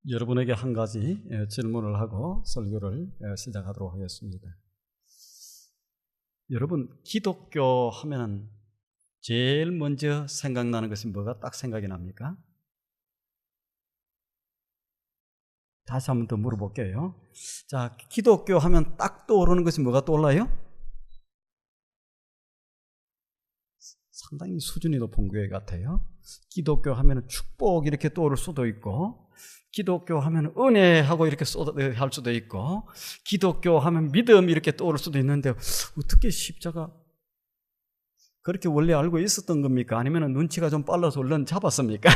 여러분에게 한 가지 질문을 하고 설교를 시작하도록 하겠습니다. 여러분, 기독교 하면 제일 먼저 생각나는 것이 뭐가 딱 생각이 납니까? 다시 한 번 더 물어볼게요. 자, 기독교 하면 딱 떠오르는 것이 뭐가 떠올라요? 상당히 수준이 높은 교회 같아요. 기독교 하면 축복 이렇게 떠오를 수도 있고, 기독교 하면 은혜하고 이렇게 할 수도 있고, 기독교 하면 믿음 이렇게 떠오를 수도 있는데, 어떻게 십자가 그렇게 원래 알고 있었던 겁니까? 아니면 눈치가 좀 빨라서 얼른 잡았습니까?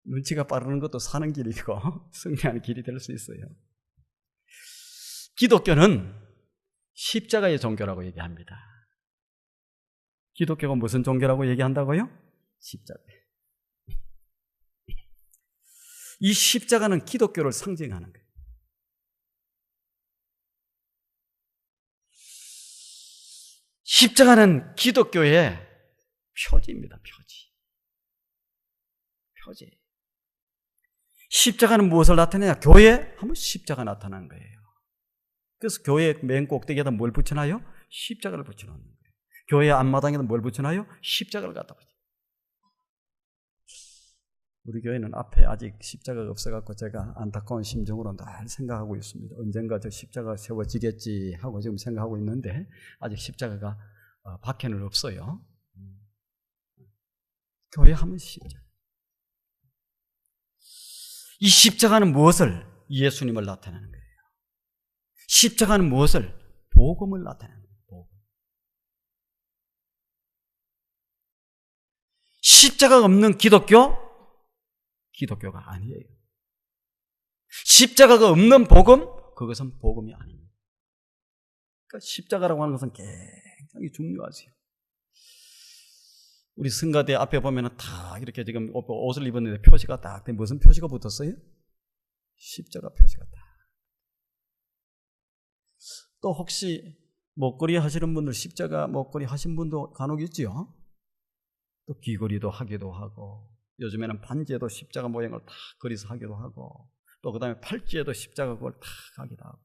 눈치가 빠르는 것도 사는 길이고 승리하는 길이 될 수 있어요. 기독교는 십자가의 종교라고 얘기합니다. 기독교가 무슨 종교라고 얘기한다고요? 십자가. 이 십자가는 기독교를 상징하는 거예요. 십자가는 기독교의 표지입니다. 표지. 십자가는 무엇을 나타내냐? 교회 하면 십자가 나타나는 거예요. 그래서 교회 맨 꼭대기에다 뭘 붙여놔요? 십자가를 붙여놓는 거예요. 교회 앞마당에다 뭘 붙여놔요? 십자가를 갖다 붙여요. 우리 교회는 앞에 아직 십자가가 없어갖고 제가 안타까운 심정으로 늘 생각하고 있습니다. 언젠가 저 십자가 세워지겠지 하고 지금 생각하고 있는데 아직 십자가가 밖에는 없어요. 교회 하면 십자가. 이 십자가는 무엇을? 예수님을 나타내는 거예요. 십자가는 무엇을? 복음을 나타내는 거예요. 복음. 십자가가 없는 기독교가 아니에요. 십자가가 없는 복음, 그것은 복음이 아닙니다. 그러니까 십자가라고 하는 것은 굉장히 중요하지요. 우리 성가대 앞에 보면은 다 이렇게 지금 옷을 입었는데 표시가 딱 돼. 무슨 표시가 붙었어요? 십자가 표시가 딱. 또 혹시 목걸이 하시는 분들, 십자가 목걸이 하신 분도 간혹 있지요? 또 귀걸이도 하기도 하고, 요즘에는 반지에도 십자가 모양을 다 그려서 하기도 하고, 또 그 다음에 팔찌에도 십자가 그걸 다 하기도 하고.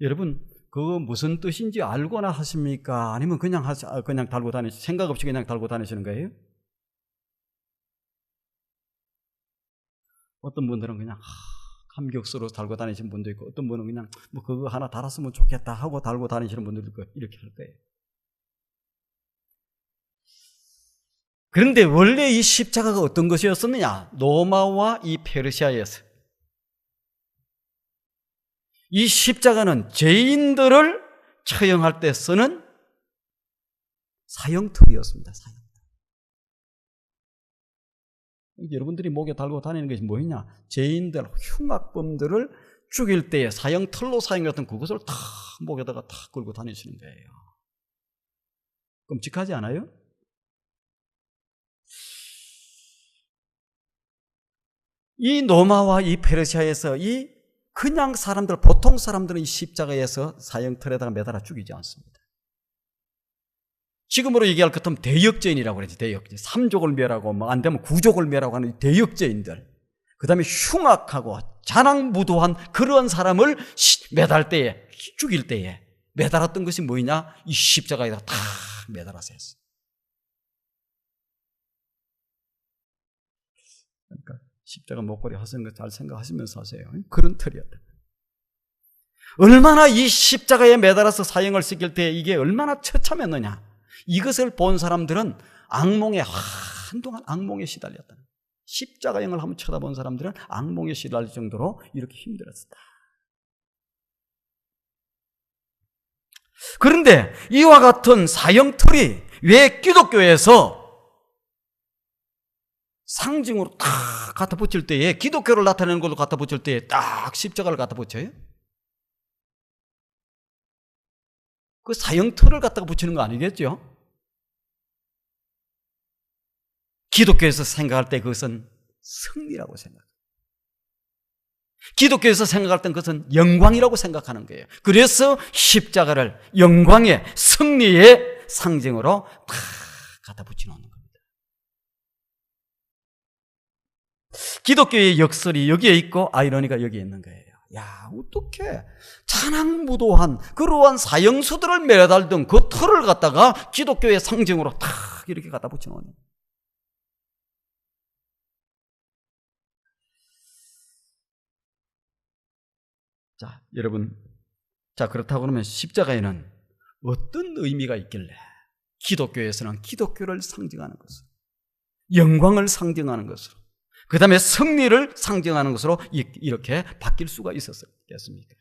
여러분, 그거 무슨 뜻인지 알고나 하십니까? 아니면 그냥 달고 생각 없이 그냥 달고 다니시는 거예요? 어떤 분들은 그냥 감격스러워서 달고 다니시는 분도 있고, 어떤 분은 그냥 뭐 그거 하나 달았으면 좋겠다 하고 달고 다니시는 분들도 있고, 이렇게 할 거예요. 그런데 원래 이 십자가가 어떤 것이었었느냐? 로마와 이 페르시아였어요. 이 십자가는 죄인들을 처형할 때 쓰는 사형틀이었습니다. 사형틀. 여러분들이 목에 달고 다니는 것이 뭐냐? 죄인들, 흉악범들을 죽일 때에 사형틀로 사용했던 그것을 다 목에다가 다 걸고 다니시는 거예요. 끔찍하지 않아요? 이 로마와 이 페르시아에서 그냥 보통 사람들은 이 십자가에서 사형틀에다가 매달아 죽이지 않습니다. 지금으로 얘기할 것 같으면 대역죄인이라고 그러지, 대역죄인. 3족을 멸하고, 안 되면 9족을 멸하고 하는 대역죄인들. 그 다음에 흉악하고 잔악무도한 그런 사람을 죽일 때에 매달았던 것이 뭐냐? 이 십자가에다 다 매달아서 했어요. 그러니까 십자가 목걸이 하시는 거 잘 생각하시면서 하세요. 그런 틀이었다. 얼마나 이 십자가에 매달아서 사형을 시킬 때 이게 얼마나 처참했느냐. 이것을 본 사람들은 한동안 악몽에 시달렸다. 십자가형을 한번 쳐다본 사람들은 악몽에 시달릴 정도로 이렇게 힘들었다. 그런데 이와 같은 사형틀이 왜 기독교에서 상징으로 딱 갖다 붙일 때에, 기독교를 나타내는 걸로 갖다 붙일 때에 딱 십자가를 갖다 붙여요? 그 사형틀을 갖다가 붙이는 거 아니겠죠? 기독교에서 생각할 때 그것은 승리라고 생각해요. 기독교에서 생각할 때 그것은 영광이라고 생각하는 거예요. 그래서 십자가를 영광의 승리의 상징으로 다 갖다 붙여놓는 거예요. 기독교의 역설이 여기에 있고 아이러니가 여기에 있는 거예요. 야, 어떻게 찬양무도한 그러한 사형수들을 매달던 그 털을 갖다가 기독교의 상징으로 탁 이렇게 갖다 붙여놓는. 자, 여러분, 자, 그렇다고 그러면 십자가에는 어떤 의미가 있길래 기독교에서는 기독교를 상징하는 것으로, 영광을 상징하는 것으로, 그 다음에 승리를 상징하는 것으로 이렇게 바뀔 수가 있었겠습니까?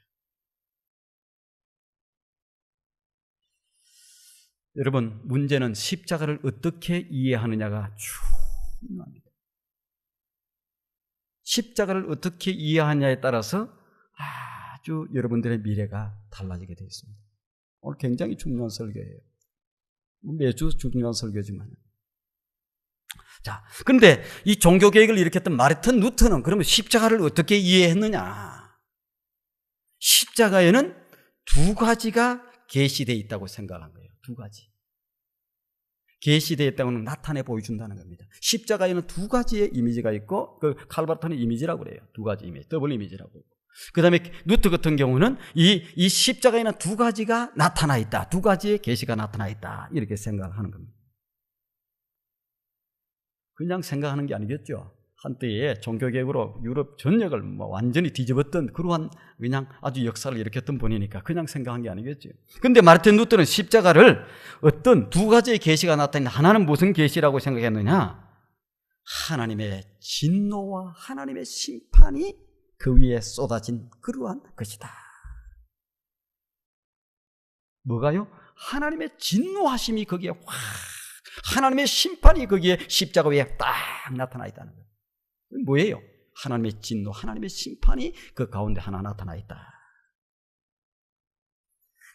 여러분, 문제는 십자가를 어떻게 이해하느냐가 중요합니다. 십자가를 어떻게 이해하느냐에 따라서 아주 여러분들의 미래가 달라지게 되어 있습니다. 오늘 굉장히 중요한 설교예요. 매주 중요한 설교지만. 자, 그런데 이 종교개혁을 일으켰던 마르틴 루터는 그러면 십자가를 어떻게 이해했느냐? 십자가에는 두 가지가 계시되어 있다고 생각한 거예요. 두 가지. 계시되어 있다고는 나타내 보여준다는 겁니다. 십자가에는 두 가지의 이미지가 있고, 그 칼바르트는 이미지라고 그래요. 두 가지 이미지, 더블 이미지라고. 그 다음에 루터 같은 경우는 이 십자가에는 두 가지가 나타나 있다. 두 가지의 계시가 나타나 있다. 이렇게 생각하는 겁니다. 그냥 생각하는 게 아니겠죠. 한때에 종교개혁으로 유럽 전역을 완전히 뒤집었던 그러한 그냥 아주 역사를 일으켰던 분이니까 그냥 생각한 게 아니겠죠. 근데 마르틴 루터는 십자가를 어떤 두 가지의 계시가 나타나는, 하나는 무슨 계시라고 생각했느냐? 하나님의 진노와 하나님의 심판이 그 위에 쏟아진 그러한 것이다. 뭐가요? 하나님의 진노하심이 거기에 확, 하나님의 심판이 거기에 십자가 위에 딱 나타나 있다는 거예요. 뭐예요? 하나님의 진노, 하나님의 심판이 그 가운데 하나 나타나 있다.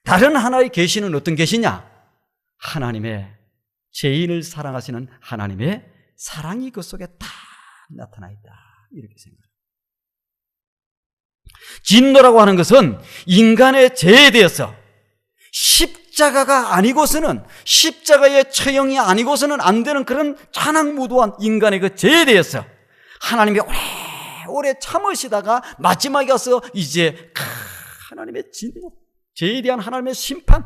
다른 하나의 계시는 어떤 계시냐? 하나님의 죄인을 사랑하시는 하나님의 사랑이 그 속에 딱 나타나 있다. 이렇게 생각합니다. 진노라고 하는 것은 인간의 죄에 대해서 십자가가 아니고서는, 십자가의 처형이 아니고서는 안 되는 그런 찬양무도한 인간의 그 죄에 대해서 하나님이 오래 참으시다가 마지막에 가서 이제 하나님의 진노, 죄에 대한 하나님의 심판,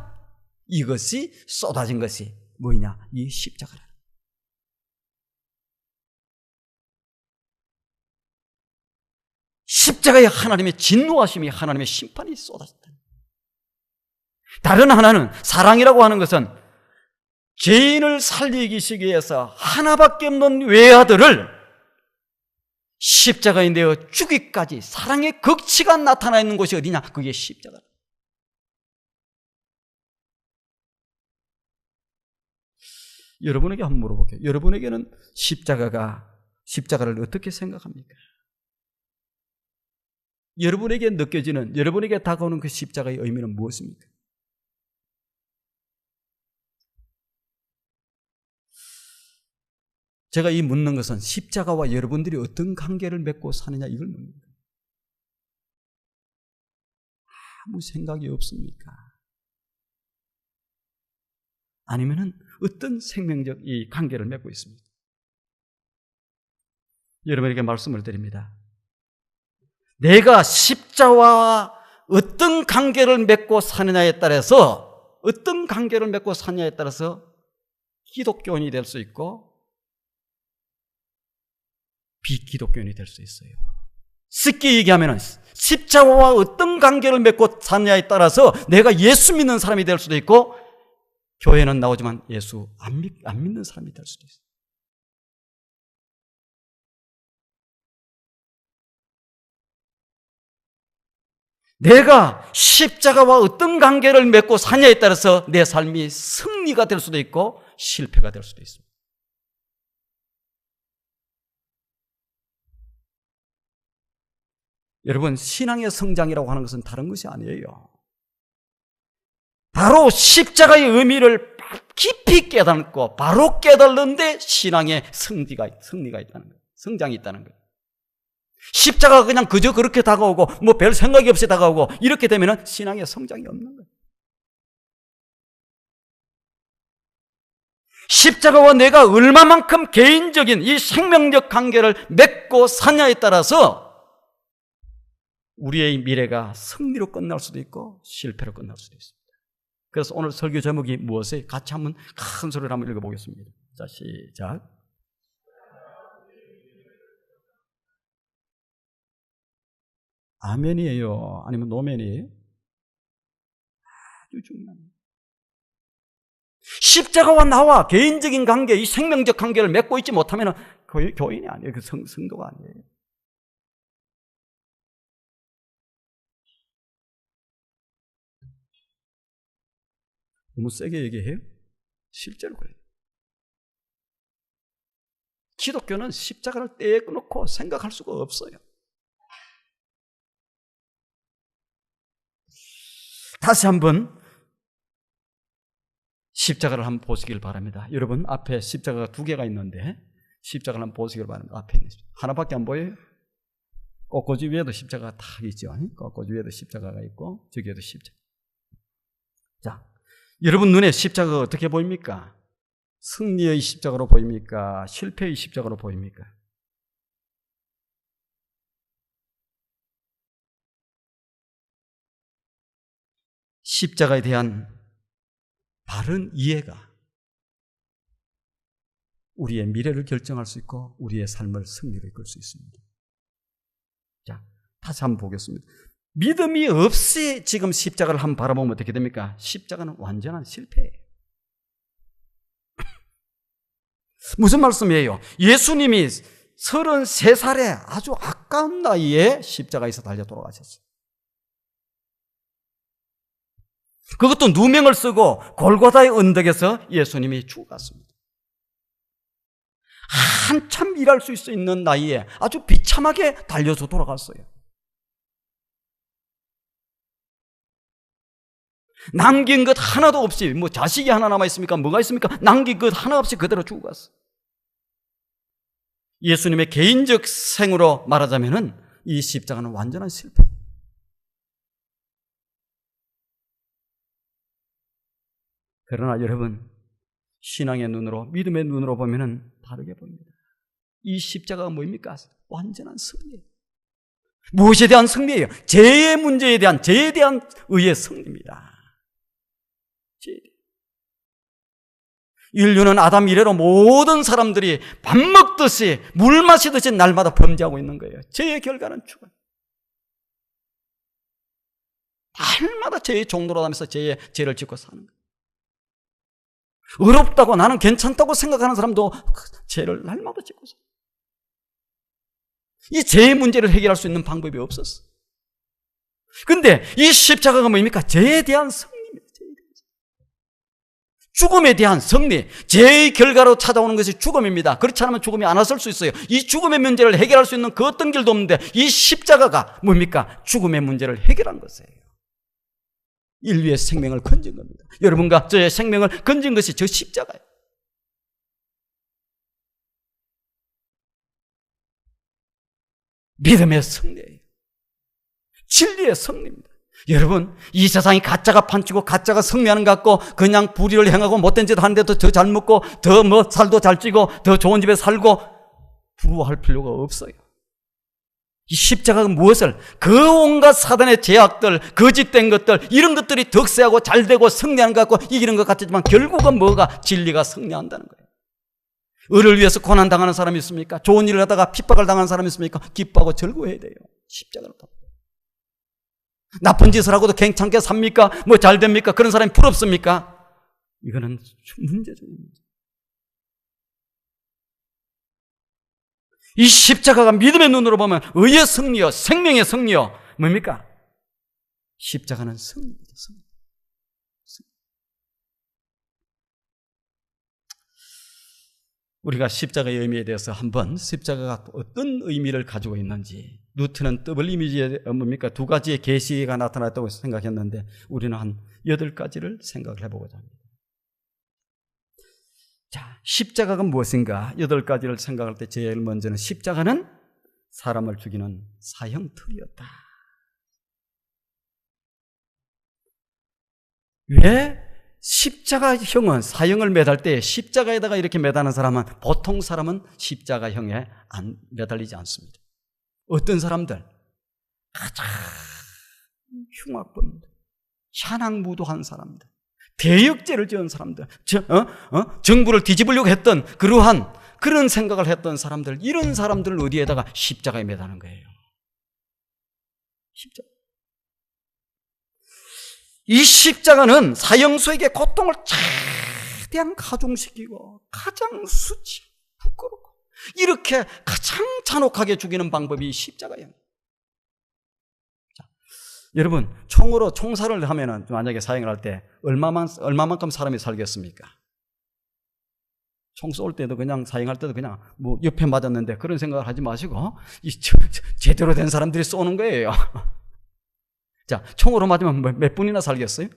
이것이 쏟아진 것이 뭐냐? 이 십자가라. 십자가에 하나님의 진노하심이, 하나님의 심판이 쏟아졌다. 다른 하나는, 사랑이라고 하는 것은 죄인을 살리기 위해서 하나밖에 없는 외아들을 십자가에 내어 죽이기까지 사랑의 극치가 나타나 있는 곳이 어디냐? 그게 십자가다. 여러분에게 한번 물어볼게요. 여러분에게는 십자가를 어떻게 생각합니까? 여러분에게 느껴지는, 여러분에게 다가오는 그 십자가의 의미는 무엇입니까? 제가 이 묻는 것은 십자가와 여러분들이 어떤 관계를 맺고 사느냐, 이걸 묻는 거예요. 아무 생각이 없습니까? 아니면은 어떤 생명적 이 관계를 맺고 있습니까? 여러분에게 말씀을 드립니다. 내가 십자가와 어떤 관계를 맺고 사느냐에 따라서, 어떤 관계를 맺고 사느냐에 따라서 기독교인이 될 수 있고 비기독교인이 될 수 있어요. 쉽게 얘기하면 십자가와 어떤 관계를 맺고 사느냐에 따라서 내가 예수 믿는 사람이 될 수도 있고, 교회는 나오지만 예수 안 믿는 사람이 될 수도 있어요. 내가 십자가와 어떤 관계를 맺고 사냐에 따라서 내 삶이 승리가 될 수도 있고 실패가 될 수도 있습니다. 여러분, 신앙의 성장이라고 하는 것은 다른 것이 아니에요. 바로 십자가의 의미를 깊이 깨닫고 바로 깨달는데 신앙의 승리가 있다는 거예요. 성장이 있다는 거예요. 십자가가 그냥 그저 그렇게 다가오고 뭐 별 생각이 없이 다가오고 이렇게 되면 신앙의 성장이 없는 거예요. 십자가와 내가 얼마만큼 개인적인 이 생명적 관계를 맺고 사냐에 따라서 우리의 미래가 승리로 끝날 수도 있고 실패로 끝날 수도 있습니다. 그래서 오늘 설교 제목이 무엇이에요? 같이 한번 큰 소리로 한번 읽어보겠습니다. 자, 시작. 아멘이에요? 아니면 노멘이에요? 아주 중요합니다. 십자가와 나와 개인적인 관계, 이 생명적 관계를 맺고 있지 못하면 교인이 아니에요. 그 성도가 아니에요. 너무 세게 얘기해요? 실제로 그래요. 기독교는 십자가를 떼어놓고 생각할 수가 없어요. 다시 한번 십자가를 한번 보시길 바랍니다. 여러분 앞에 십자가가 두 개가 있는데 십자가를 한번 보시길 바랍니다. 앞에 있는 십자가. 하나밖에 안 보여요? 꽃꽂이 위에도 십자가가 딱 있죠. 꽃꽂이 위에도 십자가가 있고 저기에도 십자가. 자, 여러분 눈에 십자가가 어떻게 보입니까? 승리의 십자가로 보입니까? 실패의 십자가로 보입니까? 십자가에 대한 바른 이해가 우리의 미래를 결정할 수 있고 우리의 삶을 승리로 이끌 수 있습니다. 자, 다시 한번 보겠습니다. 믿음이 없이 지금 십자가를 한번 바라보면 어떻게 됩니까? 십자가는 완전한 실패예요. 무슨 말씀이에요? 예수님이 33살에 아주 아까운 나이에 십자가에서 달려 돌아가셨어요. 그것도 누명을 쓰고 골고다의 언덕에서 예수님이 죽어갔습니다. 한참 일할 수 있는 나이에 아주 비참하게 달려서 돌아갔어요. 남긴 것 하나도 없이, 뭐 자식이 하나 남아있습니까? 뭐가 있습니까? 남긴 것 하나 없이 그대로 죽어갔어요. 예수님의 개인적 생으로 말하자면은 이 십자가는 완전한 실패. 그러나 여러분, 신앙의 눈으로, 믿음의 눈으로 보면은 다르게 보입니다. 이 십자가가 뭐입니까? 완전한 승리예요. 무엇에 대한 승리예요? 죄의 문제에 대한, 죄에 대한 의의 승리입니다. 인류는 아담 이래로 모든 사람들이 밥 먹듯이 물 마시듯이 날마다 범죄하고 있는 거예요. 죄의 결과는 죽어요. 날마다 죄의 종로로 다니면서 죄를 짓고 사는 거예요. 어렵다고 나는 괜찮다고 생각하는 사람도 죄를 날마다 짓고 살아요. 이 죄의 문제를 해결할 수 있는 방법이 없었어. 근데 이 십자가가 뭡니까? 죄에 대한 승리입니다. 죽음에 대한 승리, 죄의 결과로 찾아오는 것이 죽음입니다. 그렇지 않으면 죽음이 안 왔을 수 있어요. 이 죽음의 문제를 해결할 수 있는 그 어떤 길도 없는데 이 십자가가 뭡니까? 죽음의 문제를 해결한 것이에요. 인류의 생명을 건진 겁니다. 여러분과 저의 생명을 건진 것이 저 십자가예요. 믿음의 승리예요. 진리의 승리입니다. 여러분, 이 세상이 가짜가 판치고 가짜가 승리하는 것 같고 그냥 불의를 행하고 못된 짓 하는데도 더 잘 먹고 더 뭐 살도 잘 찌고 더 좋은 집에 살고 부러워할 필요가 없어요. 이 십자가가 무엇을? 그 온갖 사단의 제약들, 거짓된 것들, 이런 것들이 득세하고 잘되고 승리하는 것 같고 이기는 것 같지만 결국은 뭐가? 진리가 승리한다는 거예요. 의를 위해서 고난당하는 사람이 있습니까? 좋은 일을 하다가 핍박을 당하는 사람이 있습니까? 기뻐하고 즐거워해야 돼요. 십자가를 받고. 나쁜 짓을 하고도 괜찮게 삽니까? 뭐 잘 됩니까? 그런 사람이 부럽습니까? 이거는 문제죠. 이 십자가가 믿음의 눈으로 보면 의의 승리요, 생명의 승리요. 뭡니까? 십자가는 승리입니다. 승리. 우리가 십자가의 의미에 대해서 한번 십자가가 어떤 의미를 가지고 있는지, 루트는 더블 이미지에 뭡니까? 두 가지의 계시가 나타났다고 생각했는데 우리는 한 8가지를 생각을 해보고자 합니다. 자, 십자가가 무엇인가? 8가지를 생각할 때 제일 먼저는 십자가는 사람을 죽이는 사형틀이었다. 왜 십자가형은 사형을 매달 때 십자가에다가 이렇게 매다는 사람은 보통 사람은 십자가형에 안 매달리지 않습니다. 어떤 사람들 가장 흉악범들, 현황무도한 사람들, 대역죄를 지은 사람들, 정부를 뒤집으려고 했던 그런 생각을 했던 사람들, 이런 사람들을 어디에다가 십자가에 매다는 거예요. 십자가. 이 십자가는 사형수에게 고통을 최대한 가중시키고 가장 수치, 부끄럽고 이렇게 가장 잔혹하게 죽이는 방법이 십자가예요. 여러분, 총으로 총살을 하면은 만약에 사형을 할 때 얼마만큼 사람이 살겠습니까? 총 쏠 때도 그냥 사형할 때도 그냥 뭐 옆에 맞았는데 그런 생각을 하지 마시고 제대로 된 사람들이 쏘는 거예요. 자, 총으로 맞으면 몇 분이나 살겠어요?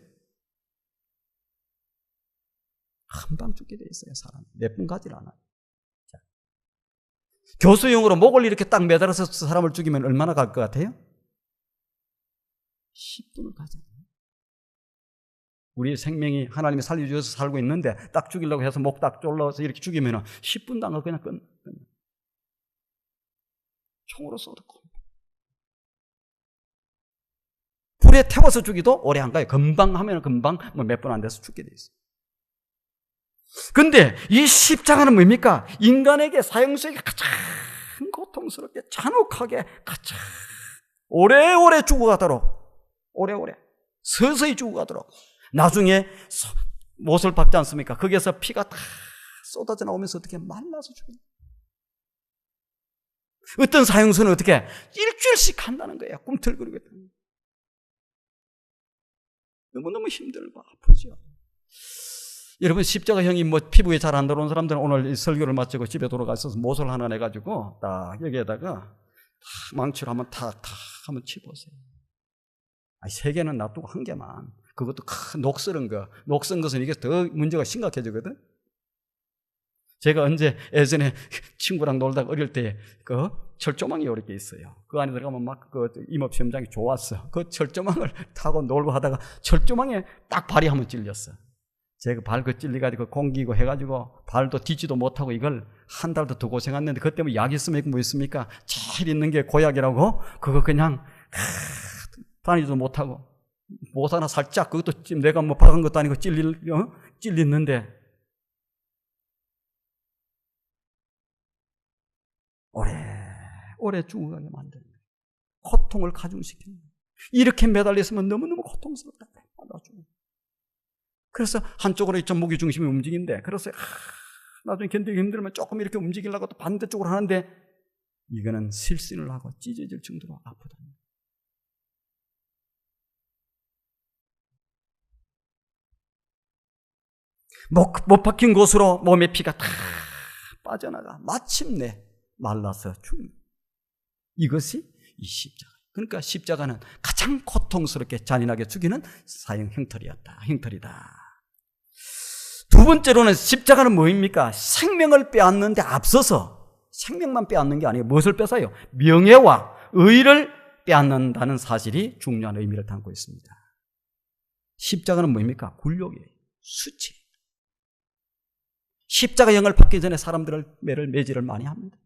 금방 죽게 돼 있어요, 사람. 몇 분 가지 않아요. 자, 교수용으로 목을 이렇게 딱 매달아서 사람을 죽이면 얼마나 갈 것 같아요? 10분을 가잖아요. 우리 생명이 하나님이 살려주셔서 살고 있는데 딱 죽이려고 해서 목 딱 졸라서 이렇게 죽이면 10분도 안 가고 그냥 끝나. 총으로 쏘도 불에 태워서 죽이도 오래 안 가요. 금방 하면 금방 몇 분 안 돼서 죽게 돼 있어요. 근데 이 십자가는 뭡니까? 인간에게 사형수에게 가장 고통스럽게 잔혹하게 가장 오래오래 죽어가도록 오래오래 서서히 죽어가도록 나중에 못을 박지 않습니까? 거기에서 피가 다 쏟아져 나오면서 어떻게 말라서 죽어요. 어떤 사형수는 어떻게 일주일씩 한다는 거예요. 꿈틀거리고 있다는 거예요. 너무너무 힘들고 아프죠. 여러분, 십자가형이 피부에 잘 안 들어온 사람들은 오늘 이 설교를 마치고 집에 돌아가서 못을 하나 내가지고 딱 여기에다가 망치로 한번 탁 한번 치보세요. 세 개는 놔두고 한 개만. 그것도 큰 녹슬은 거. 녹슬은 것은 이게 더 문제가 심각해지거든. 제가 예전에 친구랑 놀다가 어릴 때 철조망이 이렇게 있어요. 그 안에 들어가면 막 임업시험장이 좋았어. 그 철조망을 타고 놀고 하다가 철조망에 딱 발이 한번 찔렸어. 제가 발 찔려가지고 공기고 해가지고 발도 뒤지도 못하고 이걸 한 달도 더 고생했는데 그때 뭐 약 있으면 뭐 있습니까? 제일 있는 게 고약이라고 그거 그냥 다니지도 못하고 못 하나 살짝 그것도 내가 뭐 박은 것도 아니고 찔리는데 오래 죽어가게 만드는 거예요. 고통을 가중시키는 거예요. 이렇게 매달렸으면 너무너무 고통스럽다. 그래서 한쪽으로 좀 무게 중심이 움직인데 그래서 나중에 견디기 힘들면 조금 이렇게 움직이려고 또 반대쪽으로 하는데 이거는 실신을 하고 찢어질 정도로 아프다. 못 박힌 곳으로 몸의 피가 다 빠져나가 마침내 말라서 죽는. 이것이 이 십자가. 그러니까 십자가는 가장 고통스럽게 잔인하게 죽이는 사형 형틀이다. 두 번째로는 십자가는 뭐입니까? 생명을 빼앗는데 앞서서 생명만 빼앗는 게 아니에요. 무엇을 뺏어요? 명예와 의를 빼앗는다는 사실이 중요한 의미를 담고 있습니다. 십자가는 뭐입니까? 굴욕이에요. 수치. 십자가형을 받기 전에 사람들을 매질을 많이 합니다.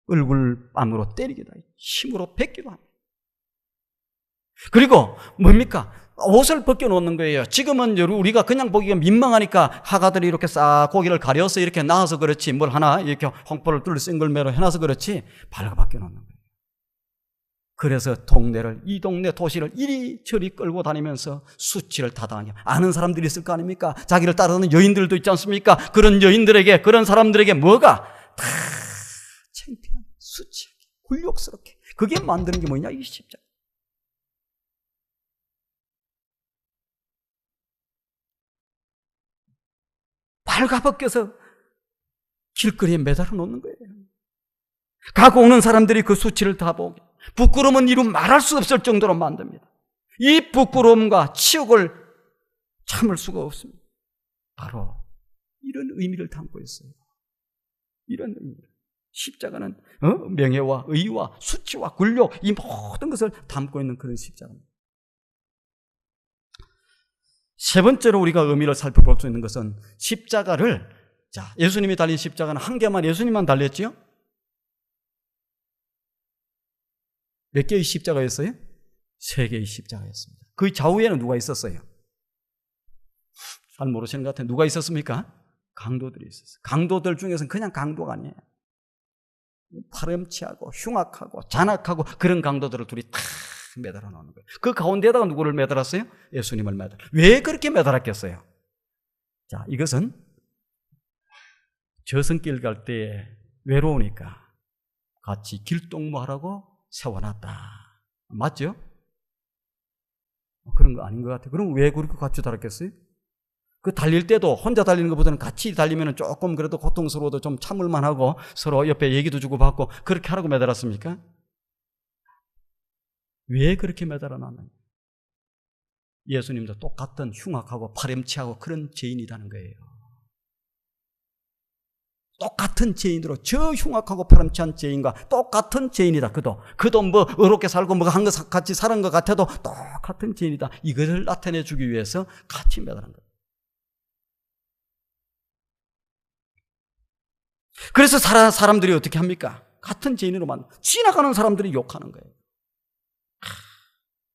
얼굴뺨으로 때리기도 하고 힘으로 뱉기도 합니다. 그리고 뭡니까? 옷을 벗겨놓는 거예요. 지금은 우리가 그냥 보기가 민망하니까 하가들이 이렇게 싹 고기를 가려서 이렇게 놔서 그렇지 뭘 하나 이렇게 홍포를 뚫려 싱글매로 해놔서 그렇지 발을 벗겨놓는 거예요. 그래서 이 동네 도시를 이리저리 끌고 다니면서 수치를 타당하게 아는 사람들이 있을 거 아닙니까? 자기를 따르는 여인들도 있지 않습니까? 그런 여인들에게 그런 사람들에게 뭐가 다 창피하게 수치하게 굴욕스럽게 그게 만드는 게 뭐냐? 이 십자가. 발가벗겨서 길거리에 매달아 놓는 거예요. 가고 오는 사람들이 그 수치를 다 보게 부끄러움은 이루 말할 수 없을 정도로 만듭니다. 이 부끄러움과 치욕을 참을 수가 없습니다. 바로 이런 의미를 담고 있어요. 이런 의미. 십자가는 명예와 의와 수치와 굴욕 이 모든 것을 담고 있는 그런 십자가입니다. 세 번째로 우리가 의미를 살펴볼 수 있는 것은 십자가를, 자, 예수님이 달린 십자가는 한 개만, 예수님만 달렸지요? 몇 개의 십자가였어요? 세 개의 십자가였습니다. 그 좌우에는 누가 있었어요? 잘 모르시는 것 같아요. 누가 있었습니까? 강도들이 있었어요. 강도들 중에서는 그냥 강도가 아니에요. 파렴치하고 흉악하고 잔악하고 그런 강도들을 둘이 탁 매달아 놓는 거예요. 그 가운데에다가 누구를 매달았어요? 예수님을 매달아. 왜 그렇게 매달았겠어요? 자, 이것은 저승길 갈 때에 외로우니까 같이 길동무하라고 세워놨다. 맞죠? 그런 거 아닌 것 같아요. 그럼 왜 그렇게 같이 달았겠어요? 그 달릴 때도 혼자 달리는 것보다는 같이 달리면 조금 그래도 고통스러워도 좀 참을만 하고 서로 옆에 얘기도 주고받고 그렇게 하라고 매달았습니까? 왜 그렇게 매달아 놨느냐? 예수님도 똑같은 흉악하고 파렴치하고 그런 죄인이라는 거예요. 똑같은 죄인으로 저 흉악하고 파렴치한 죄인과 똑같은 죄인이다. 그도 뭐 어렵게 살고 뭐 한 것 같이 사는 것 같아도 똑같은 죄인이다. 이것을 나타내 주기 위해서 같이 매달은 거예요. 그래서 사람들이 어떻게 합니까? 같은 죄인으로만 지나가는 사람들이 욕하는 거예요.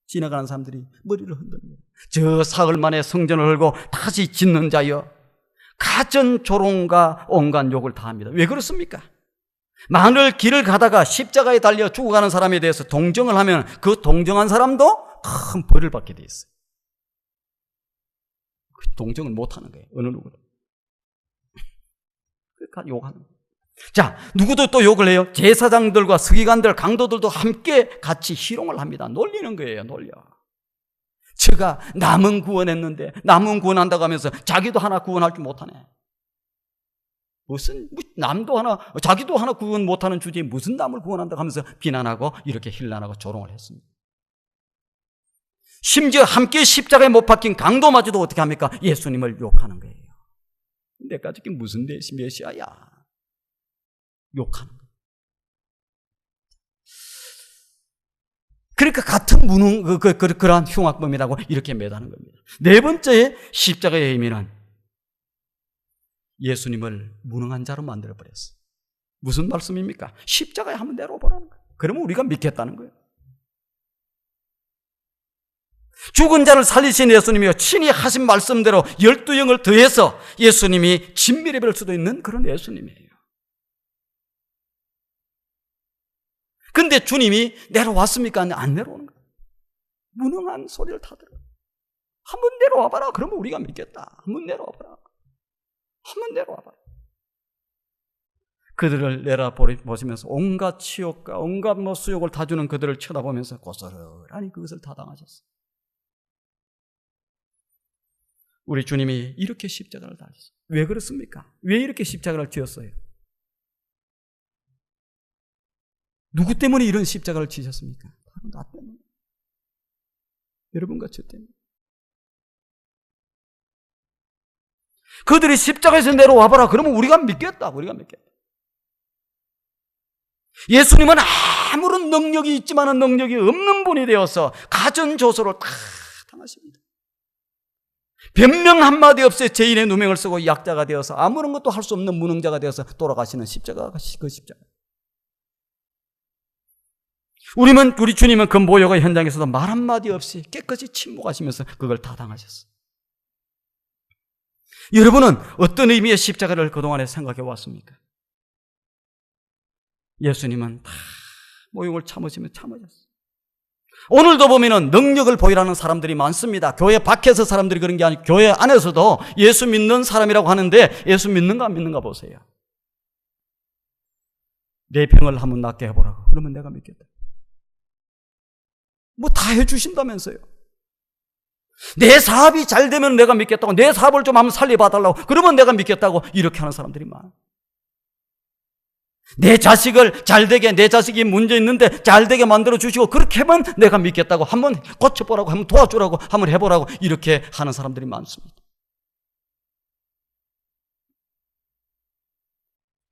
지나가는 사람들이 머리를 흔듭니다. 저 사흘 만에 성전을 헐고 다시 짓는 자여, 가전 조롱과 온갖 욕을 다 합니다. 왜 그렇습니까? 만일 길을 가다가 십자가에 달려 죽어가는 사람에 대해서 동정을 하면 그 동정한 사람도 큰 벌을 받게 돼 있어요. 동정을 못하는 거예요. 어느 누구도. 그러니까 욕하는 거예요. 자, 누구도 또 욕을 해요. 제사장들과 서기관들, 강도들도 함께 같이 희롱을 합니다. 놀리는 거예요. 놀려. 제가 남은 구원했는데 남은 구원한다고 하면서 자기도 하나 구원할 줄 못하네. 남도 하나, 자기도 하나 구원 못하는 주제에 무슨 남을 구원한다고 하면서 비난하고 이렇게 힐난하고 조롱을 했습니다. 심지어 함께 십자가에 못 박힌 강도마저도 어떻게 합니까? 예수님을 욕하는 거예요. 내까지 무슨 메시아야? 욕하는 거예요. 그러니까 같은 그러한 흉악범이라고 이렇게 매다는 겁니다. 네 번째 십자가의 의미는 예수님을 무능한 자로 만들어버렸어요. 무슨 말씀입니까? 십자가에 한번 내려보라는 거예요. 그러면 우리가 믿겠다는 거예요. 죽은 자를 살리신 예수님이요, 친히 하신 말씀대로 12영을 더해서 예수님이 진미를 뵐 수도 있는 그런 예수님이에요. 근데 주님이 내려왔습니까? 안 내려오는 거예요. 무능한 소리를 다 들어요. 한번 내려와봐라. 그러면 우리가 믿겠다. 한번 내려와봐라. 한번 내려와봐라. 그들을 내려보시면서 온갖 치욕과 온갖 수욕을 다 주는 그들을 쳐다보면서 고스란히 그것을 다 당하셨어요. 우리 주님이 이렇게 십자가를 달렸어요. 왜 그렇습니까? 왜 이렇게 십자가를 지었어요? 누구 때문에 이런 십자가를 지셨습니까? 바로 나 때문에. 여러분과 저 때문에. 그들이 십자가에서 내려와봐라. 그러면 우리가 믿겠다. 우리가 믿겠다. 예수님은 아무런 능력이 있지만은 능력이 없는 분이 되어서 가전조소를 다 당하십니다. 변명 한마디 없이 죄인의 누명을 쓰고 약자가 되어서 아무런 것도 할 수 없는 무능자가 되어서 돌아가시는 십자가가 그 십자가. 우리 주님은 그 모욕의 현장에서도 말 한마디 없이 깨끗이 침묵하시면서 그걸 다 당하셨어요. 여러분은 어떤 의미의 십자가를 그동안에 생각해 왔습니까? 예수님은 다 모욕을 참으시면서 참으셨어요. 오늘도 보면은 능력을 보이라는 사람들이 많습니다. 교회 밖에서 사람들이 그런 게 아니고 교회 안에서도 예수 믿는 사람이라고 하는데 예수 믿는가 안 믿는가 보세요. 내 병을 한번 낫게 해보라고. 그러면 내가 믿겠다. 뭐 다 해주신다면서요. 내 사업이 잘 되면 내가 믿겠다고. 내 사업을 좀 한번 살려봐달라고. 그러면 내가 믿겠다고. 이렇게 하는 사람들이 많아. 내 자식을 잘 되게, 내 자식이 문제 있는데 잘 되게 만들어 주시고 그렇게 하면 내가 믿겠다고. 한번 고쳐보라고, 한번 도와주라고, 한번 해보라고. 이렇게 하는 사람들이 많습니다.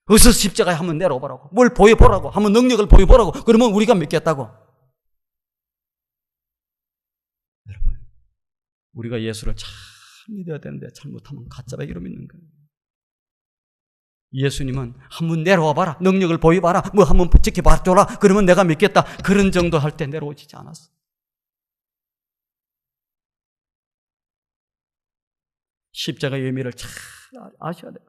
어서 십자가에 한번 내려오라고. 뭘 보여보라고. 한번 능력을 보여보라고. 그러면 우리가 믿겠다고. 여러분, 우리가 예수를 잘 잘 믿어야 되는데 잘못하면 가짜배기로 믿는 거예요. 예수님은 한번 내려와 봐라, 능력을 보여봐라, 뭐 한번 지켜봐줘라, 그러면 내가 믿겠다, 그런 정도 할 때 내려오지 않았어. 십자가의 의미를 잘 아셔야 돼요.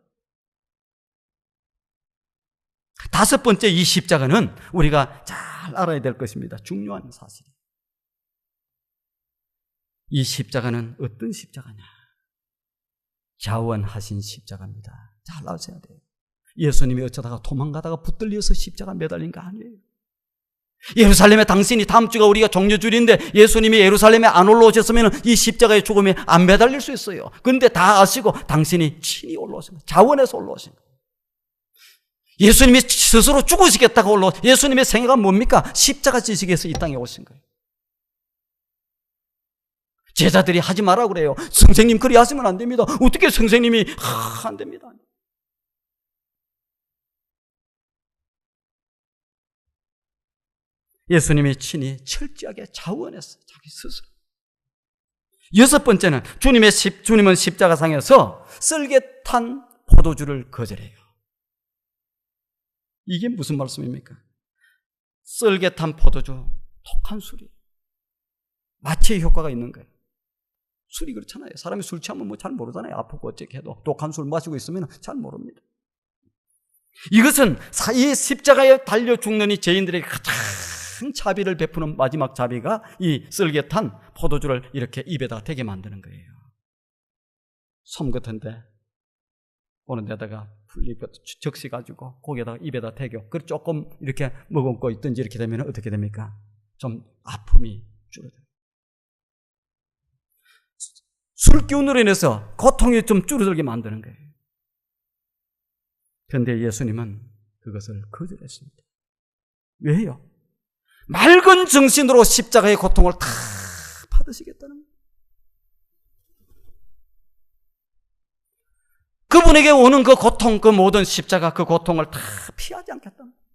다섯 번째, 이 십자가는 우리가 잘 알아야 될 것입니다. 중요한 사실이에요. 이 십자가는 어떤 십자가냐? 자원하신 십자가입니다. 잘 아셔야 돼요. 예수님이 어쩌다가 도망가다가 붙들려서 십자가 매달린 거 아니에요. 예루살렘에 당신이 다음 주가 우리가 종려주일인데 예수님이 예루살렘에 안 올라오셨으면 이 십자가의 죽음에 안 매달릴 수 있어요. 그런데 다 아시고 당신이 친히 올라오신 거예요. 자원해서 올라오신 거예요. 예수님이 스스로 죽으시겠다고 예수님의 생애가 뭡니까? 십자가 지식에서 이 땅에 오신 거예요. 제자들이 하지 마라 그래요. 선생님 그리 하시면 안 됩니다. 어떻게 선생님이 안 됩니다. 예수님이 친히 철저하게 자원했어요. 자기 스스로. 여섯 번째는 주님은 십자가상에서 썰개탄 포도주를 거절해요. 이게 무슨 말씀입니까? 썰개탄 포도주, 독한 술이 마취의 효과가 있는 거예요. 술이 그렇잖아요. 사람이 술 취하면 뭐 잘 모르잖아요. 아프고 어떻게 해도 독한 술 마시고 있으면 잘 모릅니다. 이것은 이 십자가에 달려 죽는 이 죄인들에게 가장 자비를 베푸는 마지막 자비가 이 썰개탄 포도주를 이렇게 입에다 대게 만드는 거예요. 솜 같은데 오는 데다가 적시 가지고 거기에다가 입에다 대고 그걸 조금 이렇게 머금고 있든지 이렇게 되면 어떻게 됩니까? 좀 아픔이 줄어들어요. 술 기운으로 인해서 고통이 좀 줄어들게 만드는 거예요. 그런데 예수님은 그것을 거절했습니다. 왜요? 맑은 정신으로 십자가의 고통을 다 받으시겠다는 거예요. 그분에게 오는 그 고통, 그 모든 십자가 그 고통을 다 피하지 않겠다는 거예요.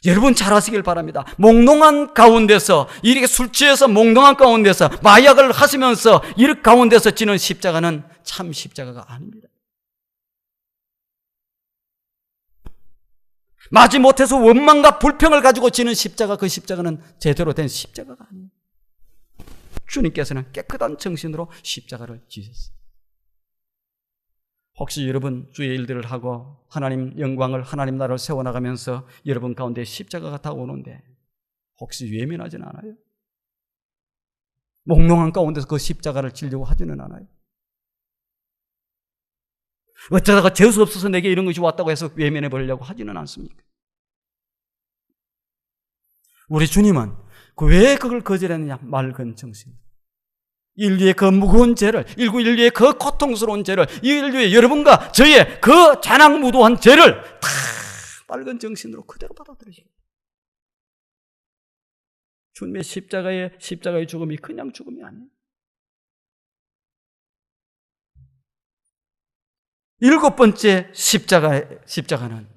여러분 잘 아시길 바랍니다. 몽롱한 가운데서 이렇게 술 취해서 몽롱한 가운데서 마약을 하시면서 이렇게 가운데서 지는 십자가는 참 십자가가 아닙니다. 마지못해서 원망과 불평을 가지고 지는 십자가, 그 십자가는 제대로 된 십자가가 아니에요. 주님께서는 깨끗한 정신으로 십자가를 지셨어요. 혹시 여러분 주의 일들을 하고 하나님 영광을, 하나님 나라를 세워나가면서 여러분 가운데 십자가가 다오는데 혹시 외면하지는 않아요? 몽롱한 가운데서 그 십자가를 지려고 하지는 않아요? 어쩌다가 재수 없어서 내게 이런 것이 왔다고 해서 외면해 버리려고 하지는 않습니까? 우리 주님은 왜 그걸 거절했느냐? 맑은 정신. 인류의 그 무거운 죄를, 인류의 그 고통스러운 죄를, 인류의 여러분과 저의 그 잔악무도한 죄를 다 맑은 정신으로 그대로 받아들이시고, 주님의 십자가의 죽음이 그냥 죽음이 아니에요. 일곱 번째 십자가는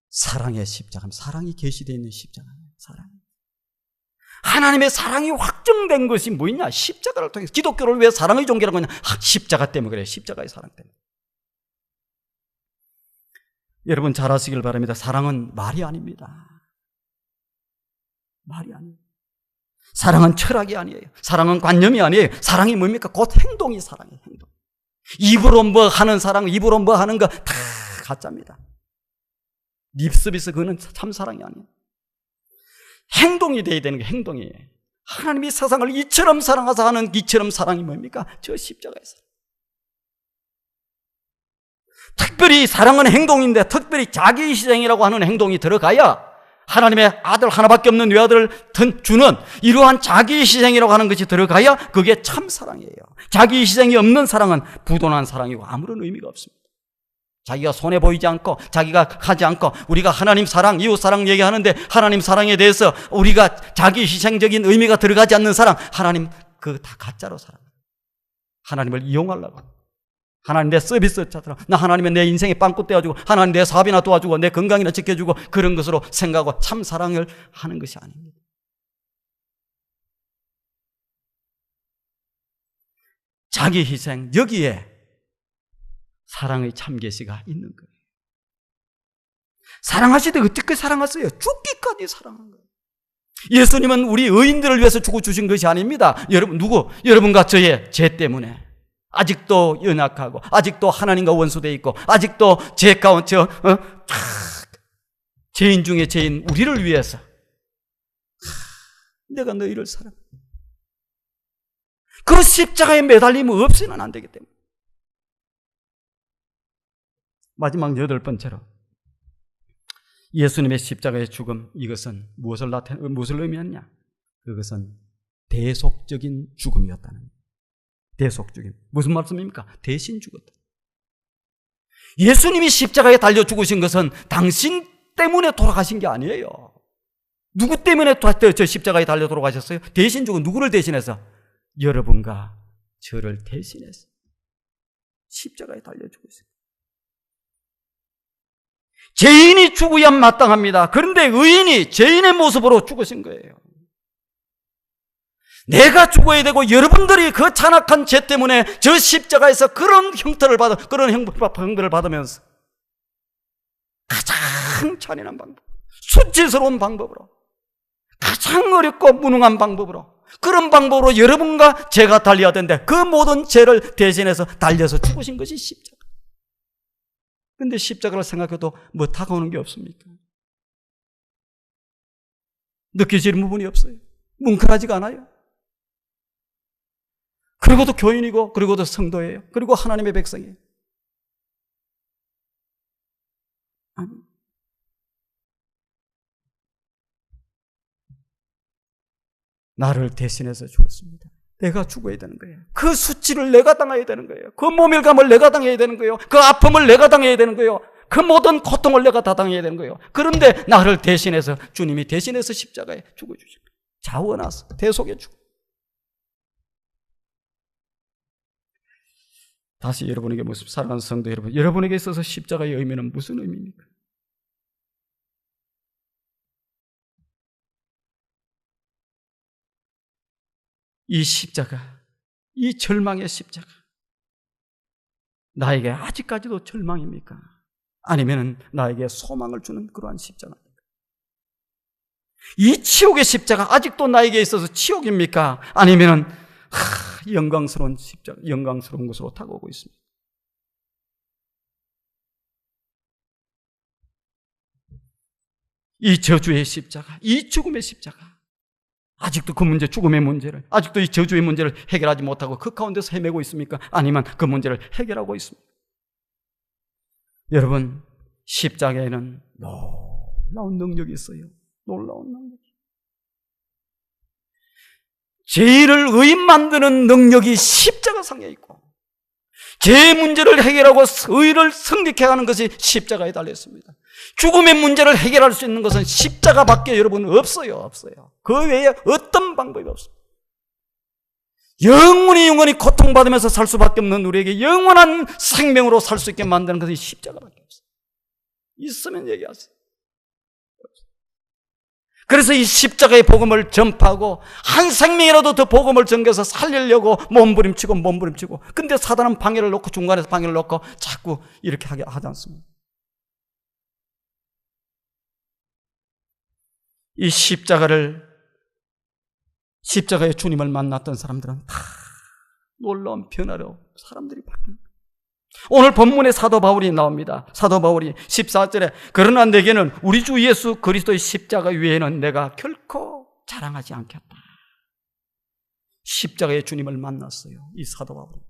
사랑의 십자가입니다. 사랑이 계시되어 있는 십자가예요. 사랑. 하나님의 사랑이 확정된 것이 뭐냐? 십자가를 통해서. 기독교를 왜 사랑의 종교라고 하냐? 십자가 때문에 그래요. 십자가의 사랑 때문에. 여러분 잘 아시길 바랍니다. 사랑은 말이 아닙니다. 말이 아니에요. 사랑은 철학이 아니에요. 사랑은 관념이 아니에요. 사랑이 뭡니까? 곧 행동이 사랑이에요. 행동. 입으로 뭐 하는 사랑, 입으로 뭐 하는 거 다 가짜입니다. 립서비스 그거는 참 사랑이 아니에요. 행동이 돼야 되는 게 행동이에요. 하나님이 세상을 이처럼 사랑하사 하는 이처럼 사랑이 뭡니까? 저 십자가의 사랑. 특별히 사랑은 행동인데 특별히 자기희생이라고 하는 행동이 들어가야 하나님의 아들 하나밖에 없는 외아들을 주는 이러한 자기희생이라고 하는 것이 들어가야 그게 참 사랑이에요. 자기희생이 없는 사랑은 부도난 사랑이고 아무런 의미가 없습니다. 자기가 손해 보이지 않고 자기가 하지 않고 우리가 하나님 사랑, 이웃 사랑 얘기하는데 하나님 사랑에 대해서 우리가 자기희생적인 의미가 들어가지 않는 사랑, 하나님 그거 다 가짜로 살아요. 하나님을 이용하려고. 하나님 내 서비스 자처럼 나 하나님의 내 인생에 빵꾸 떼어주고 하나님 내 사업이나 도와주고 내 건강이나 지켜주고 그런 것으로 생각하고 참 사랑을 하는 것이 아닙니다. 자기 희생, 여기에 사랑의 참계시가 있는 거예요. 사랑하시되 어떻게 사랑하세요? 죽기까지 사랑한 거예요. 예수님은 우리 의인들을 위해서 죽어주신 것이 아닙니다. 여러분과 저의 죄 때문에 아직도 연약하고, 아직도 하나님과 원수되어 있고, 아직도 죄인 중에 죄인 우리를 위해서 내가 너희를 사랑해. 그 십자가에 매달리면 없이는 안 되기 때문에. 마지막 8번째로 예수님의 십자가의 죽음, 이것은 무엇을 의미하느냐? 그것은 대속적인 죽음이었다는 거예요. 대속적인. 무슨 말씀입니까? 대신 죽었다. 예수님이 십자가에 달려 죽으신 것은 당신 때문에 돌아가신 게 아니에요. 누구 때문에 저 십자가에 달려 돌아가셨어요? 대신 죽은 누구를 대신해서? 여러분과 저를 대신해서 십자가에 달려 죽으셨어요. 죄인이 죽어야 마땅합니다. 그런데 의인이 죄인의 모습으로 죽으신 거예요. 내가 죽어야 되고 여러분들이 그 잔악한 죄 때문에 저 십자가에서 그런 그런 형벌을 받으면서 가장 잔인한 방법, 수치스러운 방법으로, 가장 어렵고 무능한 방법으로, 그런 방법으로 여러분과 제가 달려야 되는데 그 모든 죄를 대신해서 달려서 죽으신 것이 십자가. 근데 십자가를 생각해도 뭐 다가오는 게 없습니까? 느껴지는 부분이 없어요. 뭉클하지가 않아요. 그리고도 교인이고, 그리고도 성도예요. 그리고 하나님의 백성이에요. 아니. 나를 대신해서 죽었습니다. 내가 죽어야 되는 거예요. 그 수치를 내가 당해야 되는 거예요. 그 모멸감을 내가 당해야 되는 거예요. 그 아픔을 내가 당해야 되는 거예요. 그 모든 고통을 내가 다 당해야 되는 거예요. 그런데 나를 대신해서, 주님이 대신해서 십자가에 죽어주신 거예요. 자원하서 대속해 주고. 다시 여러분에게 모습, 사랑하는 성도 여러분, 여러분에게 있어서 십자가의 의미는 무슨 의미입니까? 이 십자가, 이 절망의 십자가, 나에게 아직까지도 절망입니까? 아니면 나에게 소망을 주는 그러한 십자가입니까? 이 치욕의 십자가 아직도 나에게 있어서 치욕입니까? 아니면 영광스러운 십자가, 영광스러운 것으로 다가오고 있습니다. 이 저주의 십자가, 이 죽음의 십자가, 아직도 그 문제, 죽음의 문제를, 아직도 이 저주의 문제를 해결하지 못하고 그 가운데서 헤매고 있습니까? 아니면 그 문제를 해결하고 있습니까? 여러분, 십자가에는 놀라운 능력이 있어요. 놀라운 능력. 죄를 의인 만드는 능력이 십자가상에 있고, 죄의 문제를 해결하고 의를 성립해 가는 것이 십자가에 달려 있습니다. 죽음의 문제를 해결할 수 있는 것은 십자가밖에 여러분 없어요. 그 외에 어떤 방법이 없어요. 영원히 고통받으면서 살 수밖에 없는 우리에게 영원한 생명으로 살 수 있게 만드는 것이 십자가밖에 없어요. 있으면 얘기하세요. 그래서 이 십자가의 복음을 전파하고 한 생명이라도 더 복음을 전개해서 살리려고 몸부림치고 근데 사단은 방해를 놓고, 중간에서 방해를 놓고 자꾸 이렇게 하게 하지 않습니다. 이 십자가의 주님을 만났던 사람들은 다 놀라운 변화로 사람들이 바뀝니다. 오늘 본문에 사도 바울이 나옵니다. 사도 바울이 14절에 그러나 내게는 우리 주 예수 그리스도의 십자가 외에는 내가 결코 자랑하지 않겠다. 십자가의 주님을 만났어요. 이 사도 바울이.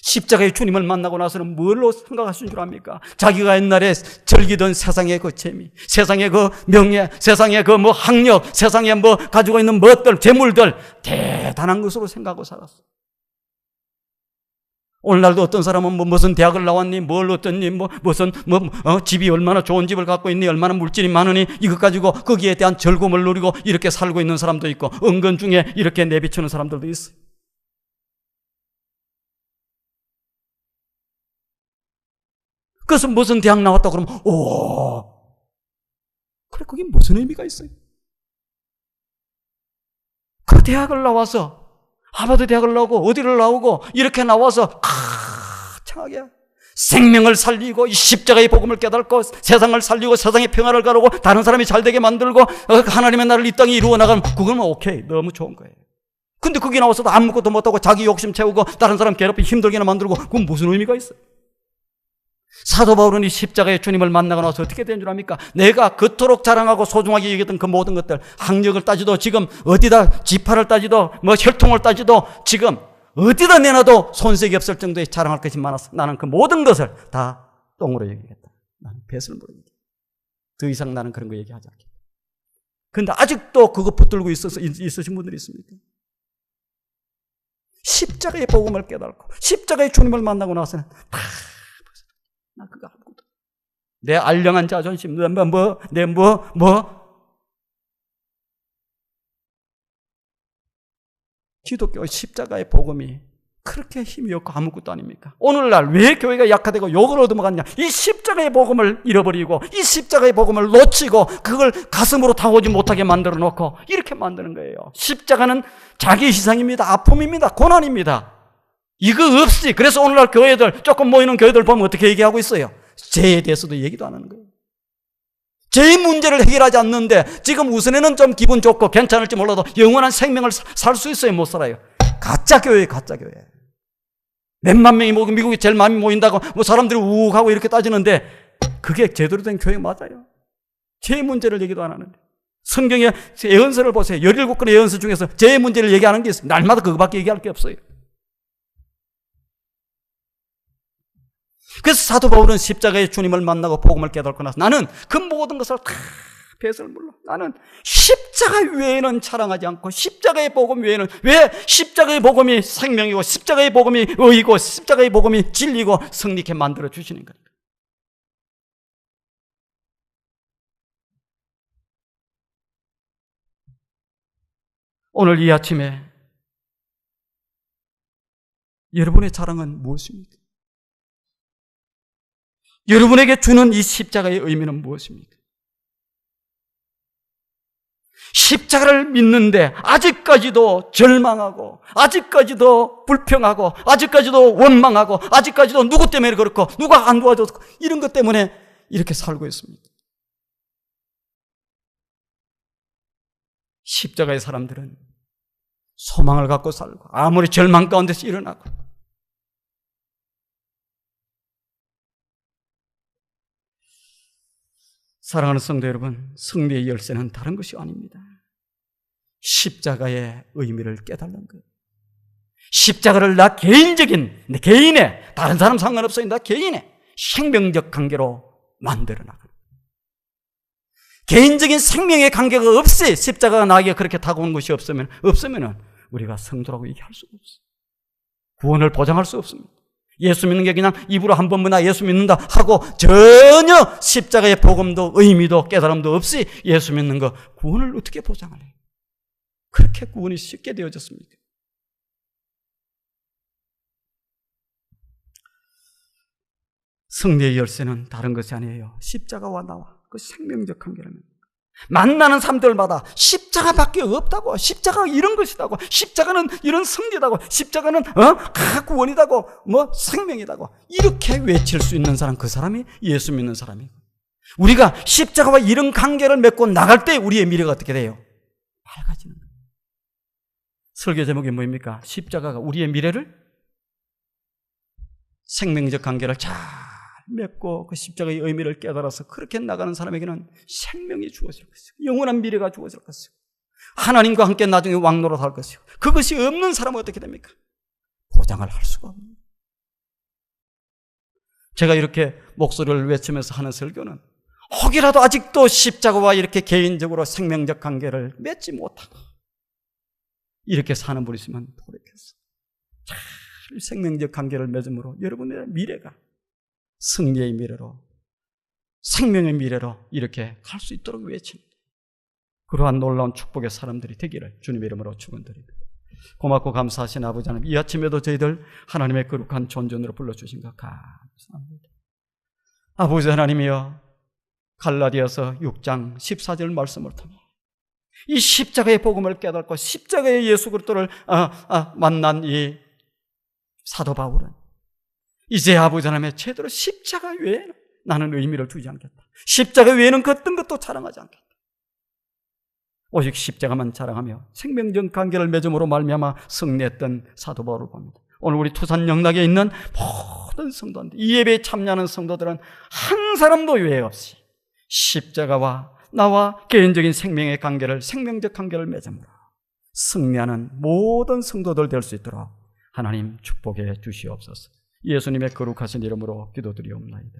십자가의 주님을 만나고 나서는 뭘로 생각하신 줄 압니까? 자기가 옛날에 즐기던 세상의 그 재미, 세상의 그 명예, 세상의 그 학력, 세상에 가지고 있는 것들, 재물들, 대단한 것으로 생각하고 살았어요. 오늘날도 어떤 사람은 무슨 대학을 나왔니, 뭘 어떻니, 집이 얼마나 좋은 집을 갖고 있니, 얼마나 물질이 많으니, 이것 가지고 거기에 대한 즐거움을 누리고 이렇게 살고 있는 사람도 있고, 은근 중에 이렇게 내비치는 사람들도 있어요. 그래서 무슨 대학 나왔다 그러면, 그래, 그게 무슨 의미가 있어요? 그 대학을 나와서 하버드 대학을 나오고 어디를 나오고 이렇게 나와서 창하게 생명을 살리고 이 십자가의 복음을 깨닫고 세상을 살리고 세상의 평화를 가르고 다른 사람이 잘되게 만들고 하나님의 나라를 이 땅에 이루어 나가면 그건 오케이, 너무 좋은 거예요. 근데 거기 나와서도 아무것도 못하고 자기 욕심 채우고 다른 사람 괴롭히 힘들게나 만들고 그건 무슨 의미가 있어요? 사도 바울은 이 십자가의 주님을 만나고 나서 어떻게 된 줄 압니까? 내가 그토록 자랑하고 소중하게 여겼던 그 모든 것들, 학력을 따지도 지금 어디다 지파를 따지도 뭐 혈통을 따지도 지금 어디다 내놔도 손색이 없을 정도의 자랑할 것이 많았어. 나는 그 모든 것을 다 똥으로 여기겠다. 나는 뱃을 모르겠다. 더 이상 나는 그런 거 얘기하지 않겠다. 그런데 아직도 그거 붙들고 있으신 분들이 있습니까? 십자가의 복음을 깨달고 십자가의 주님을 만나고 나서는 다 나 그거 아무것도 내 알량한 자존심, 기독교의 십자가의 복음이 그렇게 힘이 없고 아무것도 아닙니까? 오늘날 왜 교회가 약화되고 욕을 얻어먹었냐? 이 십자가의 복음을 잃어버리고 이 십자가의 복음을 놓치고 그걸 가슴으로 다가오지 못하게 만들어 놓고 이렇게 만드는 거예요. 십자가는 자기 희생입니다. 아픔입니다. 고난입니다. 이거 없이, 그래서 오늘날 교회들, 조금 모이는 교회들 보면 어떻게 얘기하고 있어요? 죄에 대해서도 얘기도 안 하는 거예요. 죄의 문제를 해결하지 않는데 지금 우선에는 좀 기분 좋고 괜찮을지 몰라도 영원한 생명을 살 수 있어요? 못 살아요? 가짜 교회예요, 가짜 교회. 몇만 명이 모이고 미국에 제일 많이 모인다고 뭐 사람들이 우욱하고 이렇게 따지는데 그게 제대로 된 교회 맞아요? 죄의 문제를 얘기도 안 하는데. 성경의 예언서를 보세요. 17권의 예언서 중에서 죄의 문제를 얘기하는 게 있어요. 날마다 그거밖에 얘기할 게 없어요. 그래서 사도 바울은 십자가의 주님을 만나고 복음을 깨닫고 나서 나는 그 모든 것을 다 뱃을 물러. 나는 십자가 외에는 자랑하지 않고 십자가의 복음 외에는, 왜 십자가의 복음이 생명이고 십자가의 복음이 의이고 십자가의 복음이 진리고 성리케 만들어 주시는 거예요. 오늘 이 아침에 여러분의 자랑은 무엇입니까? 여러분에게 주는 이 십자가의 의미는 무엇입니까? 십자가를 믿는데 아직까지도 절망하고 아직까지도 불평하고 아직까지도 원망하고 아직까지도 누구 때문에 그렇고 누가 안 도와줬고 이런 것 때문에 이렇게 살고 있습니다. 십자가의 사람들은 소망을 갖고 살고 아무리 절망 가운데서 일어나고 사랑하는 성도 여러분, 승리의 열쇠는 다른 것이 아닙니다. 십자가의 의미를 깨달는 것. 십자가를 나 개인적인, 내 개인의, 다른 사람 상관없어요. 나 개인의 생명적 관계로 만들어 나가는. 개인적인 생명의 관계가 없이 십자가가 나에게 그렇게 다가온 것이 없으면 우리가 성도라고 얘기할 수가 없어요. 구원을 보장할 수 없습니다. 예수 믿는 게 그냥 입으로 한 번만 나 예수 믿는다 하고 전혀 십자가의 복음도 의미도 깨달음도 없이 예수 믿는 거 구원을 어떻게 보장하래요? 그렇게 구원이 쉽게 되어졌습니까? 승리의 열쇠는 다른 것이 아니에요. 십자가와 나와 그 생명적 관계라는 만나는 사람들마다 십자가밖에 없다고, 십자가가 이런 것이다고, 십자가는 이런 승리다고, 십자가는 구원이다고, 뭐 생명이다고 이렇게 외칠 수 있는 사람, 그 사람이 예수 믿는 사람이고, 우리가 십자가와 이런 관계를 맺고 나갈 때 우리의 미래가 어떻게 돼요? 밝아지는 거예요. 설교 제목이 뭐입니까? 십자가가 우리의 미래를 생명적 관계를 잘 맺고 그 십자가의 의미를 깨달아서 그렇게 나가는 사람에게는 생명이 주어질 것이고 영원한 미래가 주어질 것이고 하나님과 함께 나중에 왕노릇 할 것이고, 그것이 없는 사람은 어떻게 됩니까? 보장을 할 수가 없습니다. 제가 이렇게 목소리를 외치면서 하는 설교는 혹이라도 아직도 십자가와 이렇게 개인적으로 생명적 관계를 맺지 못하고 이렇게 사는 분이 있으면 돌이켜서 잘 생명적 관계를 맺음으로 여러분의 미래가 승리의 미래로, 생명의 미래로 이렇게 갈 수 있도록 외칩니다. 그러한 놀라운 축복의 사람들이 되기를 주님의 이름으로 축원드립니다. 고맙고 감사하신 아버지 하나님, 이 아침에도 저희들 하나님의 거룩한 존전으로 불러주신 것 감사합니다. 아버지 하나님이여, 갈라디아서 6장 14절 말씀을 통해 이 십자가의 복음을 깨닫고 십자가의 예수 그리스도를 만난 이 사도 바울은 이제 아버지 하나님의 제대로 십자가 외에는 나는 의미를 두지 않겠다. 십자가 외에는 그 어떤 것도 자랑하지 않겠다. 오직 십자가만 자랑하며 생명적 관계를 맺음으로 말미암아 승리했던 사도 바울을 봅니다. 오늘 우리 투산 영락에 있는 모든 성도들, 이 예배에 참여하는 성도들은 한 사람도 외에 없이 십자가와 나와 개인적인 생명의 관계를, 생명적 관계를 맺음으로 승리하는 모든 성도들 될 수 있도록 하나님 축복해 주시옵소서. 예수님의 거룩하신 이름으로 기도드리옵나이다.